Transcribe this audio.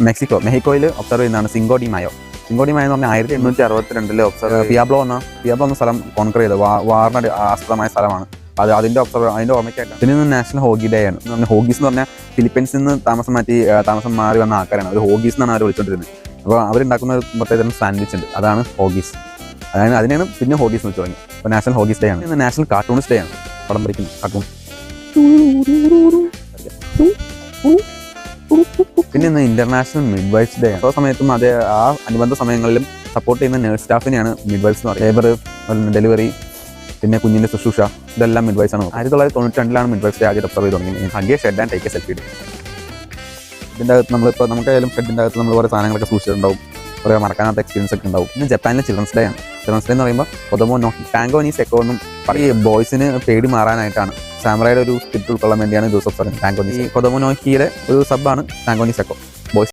മെഹിക്കോയിൽ observe ചെയ്യുന്നതാണ് സിംഗോ D മായോ എന്ന് പറഞ്ഞാൽ 1862 ഒബ്സർവ് പിയാബ്ലോ എന്ന സ്ഥലം കോൺകർ ചെയ്തത് വാറിന് ആസ്പദമായ സ്ഥലമാണ്. അതിന്റെ ഓർമ്മയ്ക്കായിട്ട്. പിന്നെ നാഷണൽ ഹോഗി ഡേ ആണ്. ഹോഗീസ് എന്ന് പറഞ്ഞാൽ ഫിലിപ്പീൻസിൽ നിന്ന് താമസം മാറി വന്ന ആൾക്കാരാണ്. ഒരു ഹോഗീസ് എന്നാണ് അവർ വിളിച്ചുകൊണ്ടിരുന്നത്. അപ്പോൾ അവരുണ്ടാക്കുന്ന ഒരു പ്രത്യേക സാൻഡ്വിച്ച് ഉണ്ട്, അതാണ് ഹോഗീസ്. അതായത് അതിനെയാണ് പിന്നെ ഹോഗീസ് എന്ന് വെച്ച് തുടങ്ങി. അപ്പോൾ നാഷണൽ ഹോഗീസ് ഡേ ആണ്. ഇന്ന് നാഷണൽ കാർട്ടൂണിസ്റ്റ് ഡേ ആണ്. പടം വരയ്ക്കുന്ന കാർട്ടൂൺ. പിന്നെ ഇന്ന് ഇന്റർനാഷണൽ മിഡ്വൈഫ്സ് ഡേ ആണ്. ഓരോ സമയത്തും ആ അനുബന്ധ സമയങ്ങളിലും സപ്പോർട്ട് ചെയ്യുന്ന നേഴ്സ് സ്റ്റാഫിനെയാണ് മിഡ്വൈഫ്സ് എന്ന് പറയുന്നത്. ലേബർ, ഡെലിവറി, പിന്നെ കുഞ്ഞിൻ്റെ ശുശ്രൂഷ, ഇതെല്ലാം മിഡ്വൈസ് ആണ്. 1992 മിഡ്വൈഫ്സ് ഡേ ആദ്യം ഒബ്സർവ് ചെയ്ത് തുടങ്ങി. Hug A shed and take A selfie. ഇതിൻ്റെ അകത്ത് നമുക്കായാലും ഷെഡിൻ്റെ അകത്ത് നമ്മൾ കുറേ സാധനങ്ങളൊക്കെ സൂക്ഷിച്ചിട്ടുണ്ടാവും, കുറേ മറക്കാനാത്ത എക്സ്പീരിയൻസ് ഒക്കെ ഉണ്ടാവും. പിന്നെ ജപ്പാനിലെ ചിൽഡ്രൻസ് ഡേ ആണ്. ചിൽഡ്രൻസ് ഡേ എന്ന് പറയുമ്പോൾ കൊതോമോ നോ ടാങ്കോ നീ സെക്കോ എന്നും പറയും. ബോയ്സിന് പേടി മാറാനായിട്ടാണ്, സാമുറായിയുടെ ഒരു സ്പിരിറ്റ് ഉൾക്കൊള്ളാൻ വേണ്ടിയാണ് ദിവസം പറയുന്നത്. ടാങ്കോ നീ കൊതോമോ നോഹിയുടെ ഒരു സബ്ബാണ് ടാങ്കോ നീ സെക്കോ.